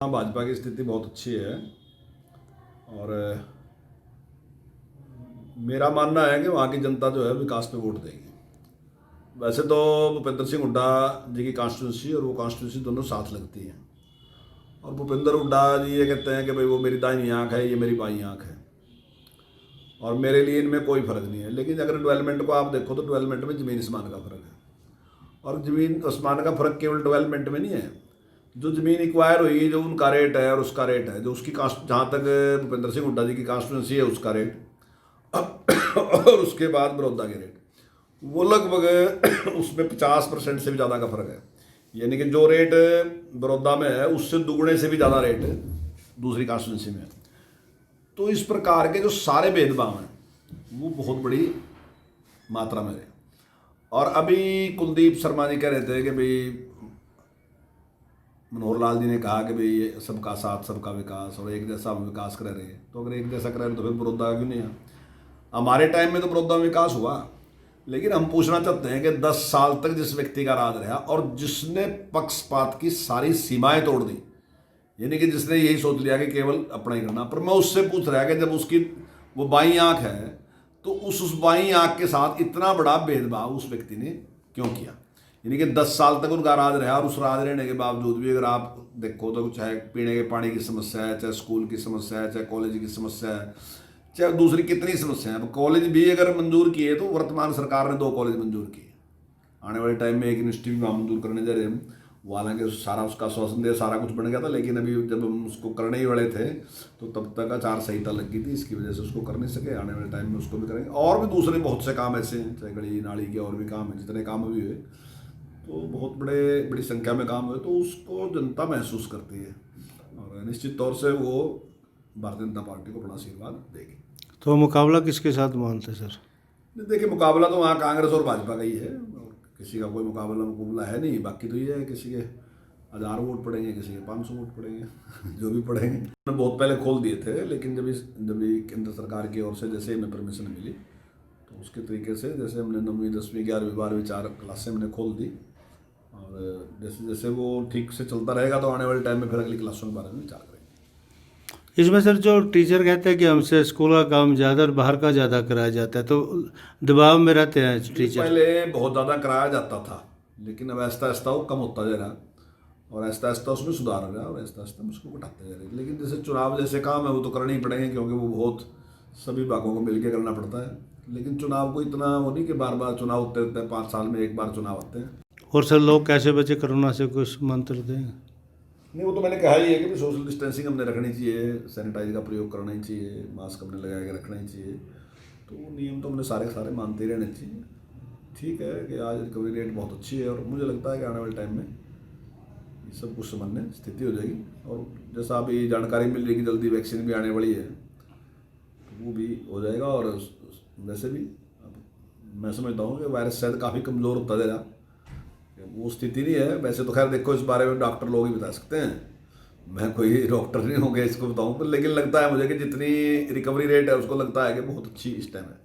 हाँ, भाजपा की स्थिति बहुत अच्छी है और मेरा मानना है कि वहाँ की जनता जो है विकास पे वोट देगी। वैसे तो भूपेंद्र सिंह हुड्डा जी की कॉन्स्टिट्यूंसी और वो कॉन्स्टिट्यूंसी दोनों साथ लगती हैं और भूपेंद्र हुड्डा जी ये कहते हैं कि भाई वो मेरी दाहिनी आँख है, ये मेरी बाईं आँख है और मेरे लिए इनमें कोई फ़र्क नहीं है। लेकिन अगर डेवलपमेंट को आप देखो तो डेवलपमेंट में ज़मीन आसमान का फ़र्क है और ज़मीन आसमान का फ़र्क केवल डेवलपमेंट में नहीं है। जो ज़मीन एक्वायर हुई, जो उनका रेट है और उसका रेट है, जो उसकी कास्ट, जहाँ तक भूपेंद्र सिंह हुड्डा जी की कॉन्स्टिट्यूंसी है उसका रेट और उसके बाद बड़ौदा के रेट, वो लगभग उसमें 50% से भी ज़्यादा का फ़र्क है। यानी कि जो रेट बड़ौदा में है उससे दुगने से भी ज़्यादा रेट दूसरी कॉन्स्टिट्यूंसी में है। तो इस प्रकार के जो सारे भेदभाव हैं वो बहुत बड़ी मात्रा में है। और अभी कुलदीप शर्मा जी कह रहे थे कि भाई मनोहर लाल जी ने कहा कि भाई सबका साथ सबका विकास और एक जैसा हम विकास कर रहे हैं, तो अगर एक जैसा कर रहे हैं तो फिर बड़ौदा क्यों नहीं है? हमारे टाइम में तो बड़ौदा में विकास हुआ, लेकिन हम पूछना चाहते हैं कि 10 साल तक जिस व्यक्ति का राज रहा और जिसने पक्षपात की सारी सीमाएं तोड़ दी, यानी कि जिसने यही सोच लिया कि केवल अपना ही करना, पर मैं उससे पूछ रहा कि जब उसकी वो बाईं आँख है तो उस बाईं आँख के साथ इतना बड़ा भेदभाव उस व्यक्ति ने क्यों किया? यानी कि 10 साल तक उनका राज रहा और उस राज रहने के बावजूद भी अगर आप देखो तो चाहे पीने के पानी की समस्या है, चाहे स्कूल की समस्या है, चाहे कॉलेज की समस्या है, चाहे दूसरी कितनी समस्या है। अब कॉलेज भी अगर मंजूर किए तो वर्तमान सरकार ने 2 कॉलेज मंजूर किए, आने वाले टाइम में एक यूनिवर्सिटी भी वहाँ मंजूर करने जा रहे हैं। वो हालांकि सारा उसका श्वासन दे सारा कुछ बन गया था, लेकिन अभी जब हम उसको करने ही वाले थे तो तब तक आचार संहिता लग गई थी, इसकी वजह से उसको कर नहीं सके। आने वाले टाइम में उसको भी करेंगे और भी दूसरे बहुत से काम ऐसे हैं, चाहे गली नाली के और भी काम हैं, जितने काम भी हुए तो बहुत बड़ी संख्या में काम हुए तो उसको जनता महसूस करती है और निश्चित तौर से वो भारतीय जनता पार्टी को बड़ा आशीर्वाद देगी। तो मुकाबला किसके साथ मानते सर? देखिए, मुकाबला तो वहाँ कांग्रेस और भाजपा का ही है और किसी का कोई मुकाबला है नहीं। बाकी तो ये है किसी के 1000 वोट पड़ेंगे, किसी के 500 वोट पड़ेंगे जो भी पड़ेंगे। हमने बहुत पहले खोल दिए थे, लेकिन जब केंद्र सरकार की ओर से जैसे हमें परमिशन मिली तो उसके तरीके से जैसे हमने 9वीं 10वीं 11वीं 12वीं 4 क्लासें हमने खोल दी और जैसे जैसे वो ठीक से चलता रहेगा तो आने वाले टाइम में फिर अगली क्लासों के बारे में विचार करेंगे। इसमें सर जो टीचर कहते हैं कि हमसे स्कूल का काम ज़्यादा और बाहर का ज़्यादा कराया जाता है, तो दबाव में रहते हैं टीचर। पहले बहुत ज़्यादा कराया जाता था, लेकिन अब आहिस्ता आहिस्ता वो कम होता जा रहा और आहिस्ता आहिस्ता उसमें सुधार हो रहा है और आहिस्ता आहिस्ता हम उसको घटाते जा रहे हैं। लेकिन जैसे चुनाव जैसे काम है वो तो करने ही पड़ेंगे, क्योंकि वो बहुत सभी भागों को मिलकर करना पड़ता है। लेकिन चुनाव को इतना वो नहीं कि बार बार चुनाव होते रहते हैं, 5 साल में एक बार चुनाव आते हैं। और सर लोग कैसे बचे कोरोना से, कुछ मंत्र दें? नहीं, वो तो मैंने कहा ही है कि सोशल डिस्टेंसिंग हमने रखनी चाहिए, सैनिटाइज का प्रयोग करना ही चाहिए, मास्क हमने लगा के रखना ही चाहिए। तो वो नियम तो हमने सारे मानते ही रहने चाहिए। ठीक है कि आज रिकवरी रेट बहुत अच्छी है और मुझे लगता है कि आने वाले टाइम में ये सब कुछ सामान्य स्थिति हो जाएगी। और जैसा अभी जानकारी मिल रही है कि जल्दी वैक्सीन भी आने वाली है तो वो भी हो जाएगा। और वैसे भी अब मैं समझता हूँ कि वायरस शायद काफ़ी कमज़ोर होता जा रहा, वो स्थिति नहीं है। वैसे तो खैर देखो, इस बारे में डॉक्टर लोग ही बता सकते हैं, मैं कोई डॉक्टर नहीं हो गया इसको बताऊँ, पर लेकिन लगता है मुझे कि जितनी रिकवरी रेट है उसको लगता है कि बहुत अच्छी इस टाइम है।